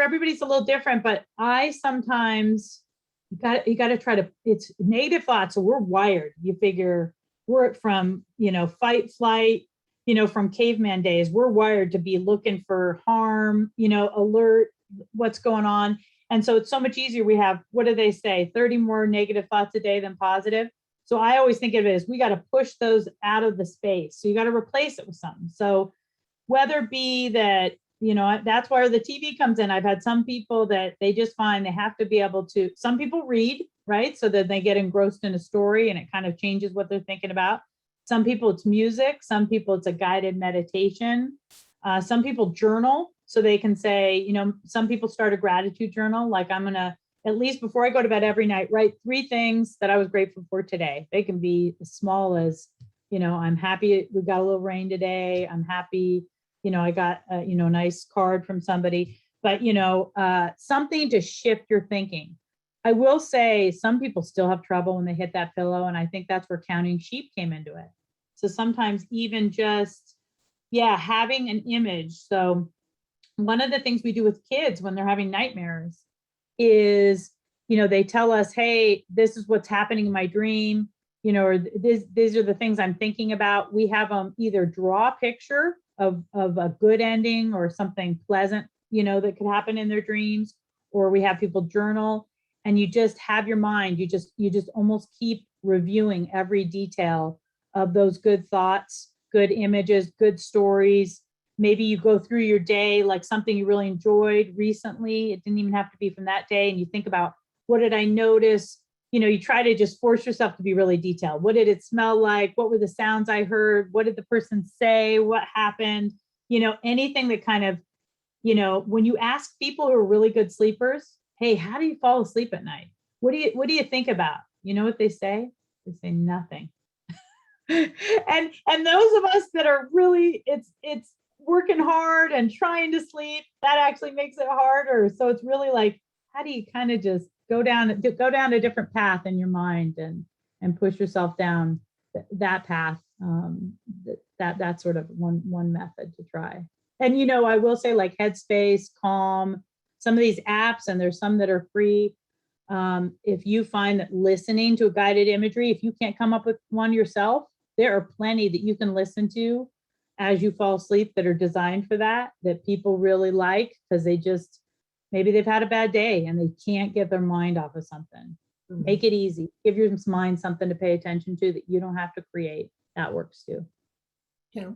everybody, it's a little different, but I sometimes you got to try to. It's negative thoughts, so we're wired. You figure we're from fight, flight, from caveman days. We're wired to be looking for harm, alert, what's going on. And so it's so much easier. We have, what do they say, 30 more negative thoughts a day than positive. So I always think of it as we got to push those out of the space. So you got to replace it with something. So whether it be that, that's where the TV comes in. I've had some people that they just find they have to be able to, some people read, right? So that they get engrossed in a story and it kind of changes what they're thinking about. Some people it's music. Some people it's a guided meditation. Some people journal. So they can say, some people start a gratitude journal. Like I'm going to, at least before I go to bed every night, write 3 things that I was grateful for today. They can be as small as, I'm happy we got a little rain today. I'm happy, I got a nice card from somebody, but something to shift your thinking. I will say some people still have trouble when they hit that pillow. And I think that's where counting sheep came into it. So sometimes even just, having an image. So one of the things we do with kids when they're having nightmares is, they tell us, hey, this is what's happening in my dream, or these are the things I'm thinking about. We have them either draw a picture of a good ending or something pleasant, that could happen in their dreams, or we have people journal, and you just have your mind, you just almost keep reviewing every detail of those good thoughts, good images, good stories. Maybe you go through your day, like something you really enjoyed recently. It didn't even have to be from that day. And you think about, what did I notice? You try to just force yourself to be really detailed. What did it smell like? What were the sounds I heard? What did the person say? What happened? Anything that kind of, when you ask people who are really good sleepers, hey, how do you fall asleep at night? What do you think about? You know what they say? They say nothing. and those of us that are really, it's working hard and trying to sleep, that actually makes it harder. So it's really like, how do you kind of just go down a different path in your mind and push yourself down that path? That's sort of one method to try. And I will say, like Headspace, Calm, some of these apps, and there's some that are free. If you find that listening to a guided imagery, if you can't come up with one yourself, there are plenty that you can listen to as you fall asleep that are designed for that people really like, because maybe they've had a bad day and they can't get their mind off of something. Mm-hmm. Make it easy. Give your mind something to pay attention to that you don't have to create. That works too. Yeah.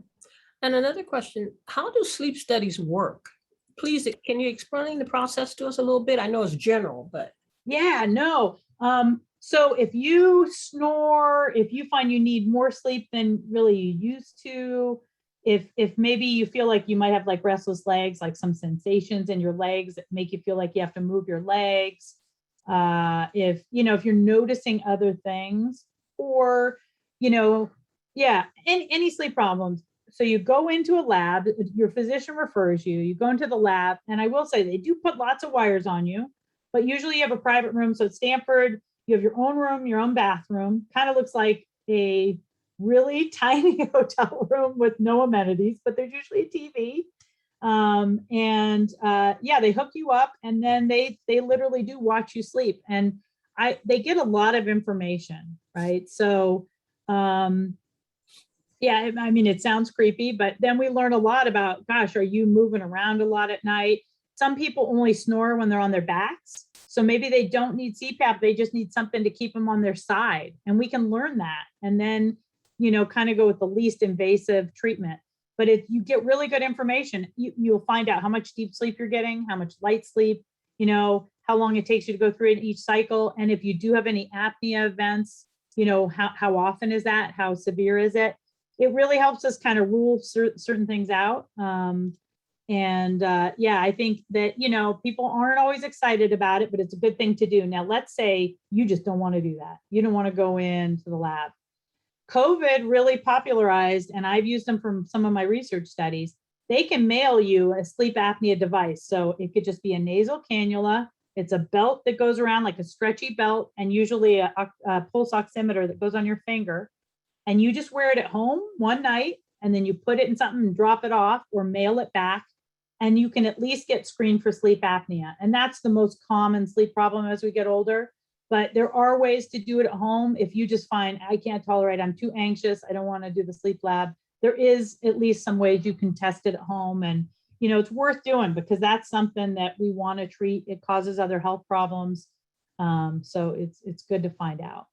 And another question, how do sleep studies work? Please, can you explain the process to us a little bit? I know it's general, but. Yeah, no. So if you snore, if you find you need more sleep than really you used to, if maybe you feel like you might have like restless legs, like some sensations in your legs that make you feel like you have to move your legs, if you're noticing other things, or any sleep problems. So you go into a lab, your physician refers you, you go into the lab, and I will say they do put lots of wires on you, but usually you have a private room. So at Stanford, you have your own room, your own bathroom, kind of looks like a really tiny hotel room with no amenities, but there's usually a TV. They hook you up, and then they literally do watch you sleep, and they get a lot of information, right? So, I mean, it sounds creepy, but then we learn a lot about, gosh, are you moving around a lot at night? Some people only snore when they're on their backs. So maybe they don't need CPAP. They just need something to keep them on their side. And we can learn that. And then, kind of go with the least invasive treatment. But if you get really good information, you'll find out how much deep sleep you're getting, how much light sleep, how long it takes you to go through it each cycle. And if you do have any apnea events, how often is that? How severe is it? It really helps us kind of rule certain things out. I think that, people aren't always excited about it, but it's a good thing to do. Now, let's say you just don't want to do that. You don't want to go into the lab. COVID really popularized, and I've used them from some of my research studies. They can mail you a sleep apnea device. So it could just be a nasal cannula. It's a belt that goes around like a stretchy belt, and usually a pulse oximeter that goes on your finger. And you just wear it at home one night, and then you put it in something and drop it off or mail it back. And you can at least get screened for sleep apnea. And that's the most common sleep problem as we get older. But there are ways to do it at home. If you just find, I can't tolerate, I'm too anxious, I don't want to do the sleep lab, there is at least some ways you can test it at home, and it's worth doing because that's something that we want to treat. It causes other health problems. So it's good to find out.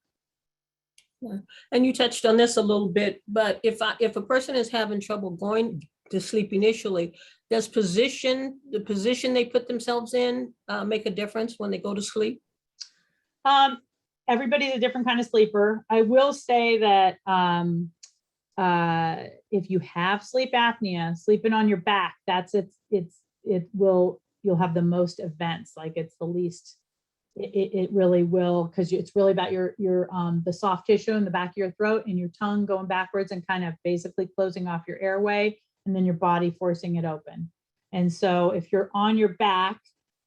Yeah. And you touched on this a little bit, but if a person is having trouble going to sleep initially, does the position they put themselves in make a difference when they go to sleep? Everybody's a different kind of sleeper. I will say that if you have sleep apnea, sleeping on your back, you'll have the most events. Like it's the least. It really will, because it's really about your the soft tissue in the back of your throat and your tongue going backwards and kind of basically closing off your airway, and then your body forcing it open. And so if you're on your back,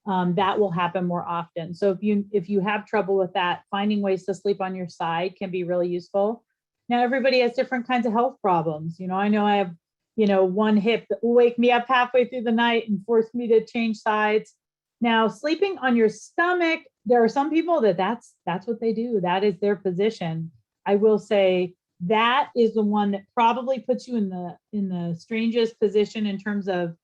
that will happen more often. So if you have trouble with that, finding ways to sleep on your side can be really useful. Now, everybody has different kinds of health problems. I know I have, one hip that will wake me up halfway through the night and force me to change sides. Now, sleeping on your stomach, there are some people that's what they do. That is their position. I will say that is the one that probably puts you in the strangest position in terms of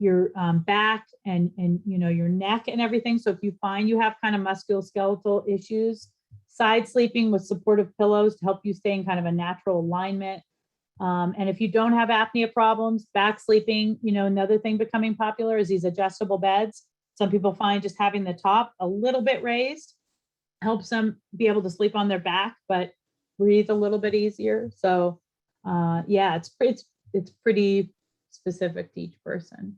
your back and your neck and everything. So if you find you have kind of musculoskeletal issues, side sleeping with supportive pillows to help you stay in kind of a natural alignment. And if you don't have apnea problems, back sleeping, another thing becoming popular is these adjustable beds. Some people find just having the top a little bit raised helps them be able to sleep on their back, but breathe a little bit easier. So yeah, it's pretty specific to each person.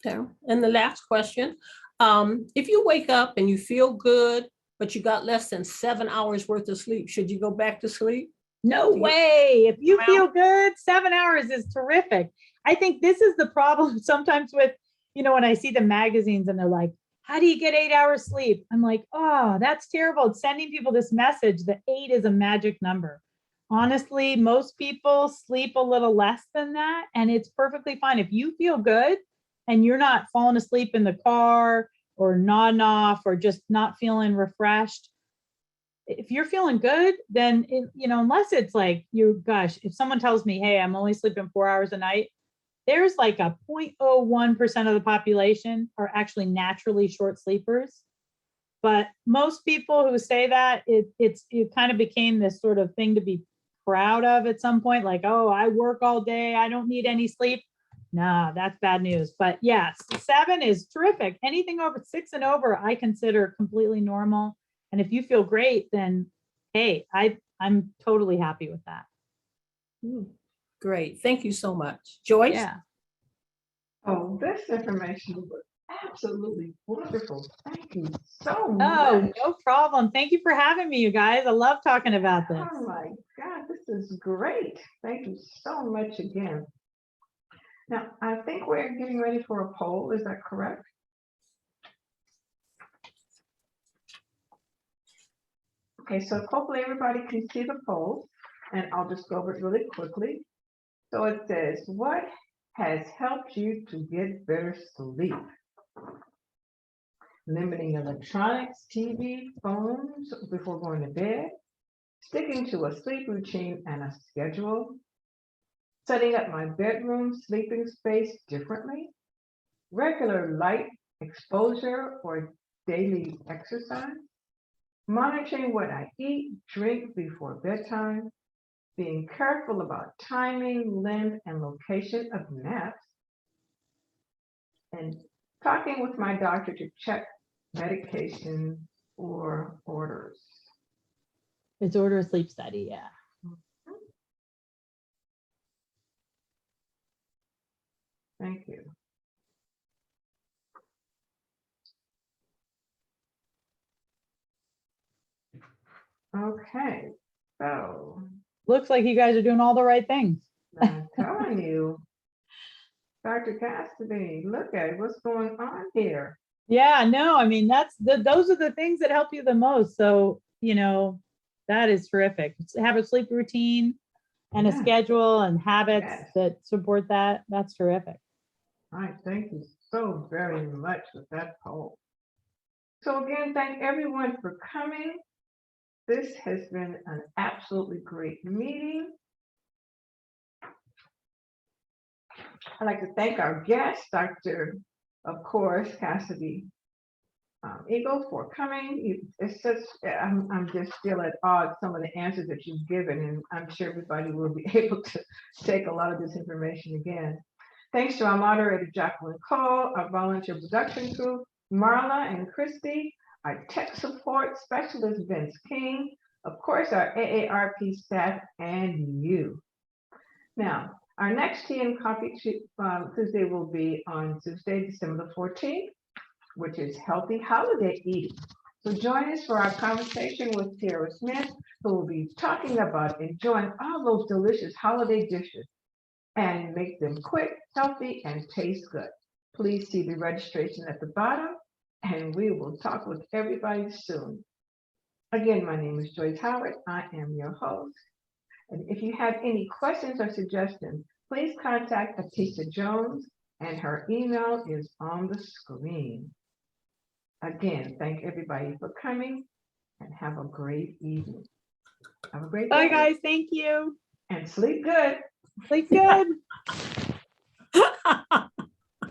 Okay. And the last question, if you wake up and you feel good, but you got less than 7 hours worth of sleep, should you go back to sleep? No way. If you feel good, 7 hours is terrific. I think this is the problem sometimes with, when I see the magazines and they're like, how do you get 8 hours sleep? I'm like, oh, that's terrible. It's sending people this message that 8 is a magic number. Honestly, most people sleep a little less than that, and it's perfectly fine. If you feel good and you're not falling asleep in the car or nodding off or just not feeling refreshed, if you're feeling good, then, unless it's like if someone tells me, hey, I'm only sleeping 4 hours a night, there's like a 0.01% of the population are actually naturally short sleepers. But most people who say that, it kind of became this sort of thing to be proud of at some point, like, oh, I work all day, I don't need any sleep. No, that's bad news. But yes, 7 is terrific. Anything over 6 and over, I consider completely normal. And if you feel great, then hey, I'm totally happy with that. Great. Thank you so much. Joyce? Yeah. Oh, this information was absolutely wonderful. Thank you so much. Oh, no problem. Thank you for having me, you guys. I love talking about this. Oh my God, this is great. Thank you so much again. Now, I think we're getting ready for a poll. Is that correct? Okay, so hopefully everybody can see the poll, and I'll just go over it really quickly. So it says, what has helped you to get better sleep? Limiting electronics, TV, phones before going to bed, sticking to a sleep routine and a schedule, setting up my bedroom sleeping space differently, regular light exposure or daily exercise, monitoring what I eat, drink before bedtime, being careful about timing, length, and location of naps, and talking with my doctor to check medication or orders. It's order a sleep study, yeah. Thank you. Okay, so Looks like you guys are doing all the right things. I'm telling you, Dr. Cassidy, look at what's going on here. Yeah, no, I mean, those are the things that help you the most. So, that is terrific. Have a sleep routine and a Yeah. schedule and habits Yes. that support that. That's terrific. All right, thank you so very much for that poll. So again, thank everyone for coming. This has been an absolutely great meeting. I'd like to thank our guest, Dr. of course, Cassidy-Eagle, for coming. It's just, I'm just still at awe at some of the answers that you've given, and I'm sure everybody will be able to take a lot of this information again. Thanks to our moderator, Jacqueline Cole, our volunteer production crew, Marla and Christy, our tech support specialist, Vince King, of course, our AARP staff, and you. Now, our next tea and coffee Tuesday will be on Tuesday, December the 14th, which is healthy holiday eating. So join us for our conversation with Tara Smith, who will be talking about enjoying all those delicious holiday dishes and make them quick, healthy, and taste good. Please see the registration at the bottom, and we will talk with everybody soon. Again, my name is Joyce Howard. I am your host. And if you have any questions or suggestions, please contact Atisa Jones, and her email is on the screen. Again, thank everybody for coming, and have a great evening. Have a great Bye, day. guys. Thank you. And sleep good. Sleep good.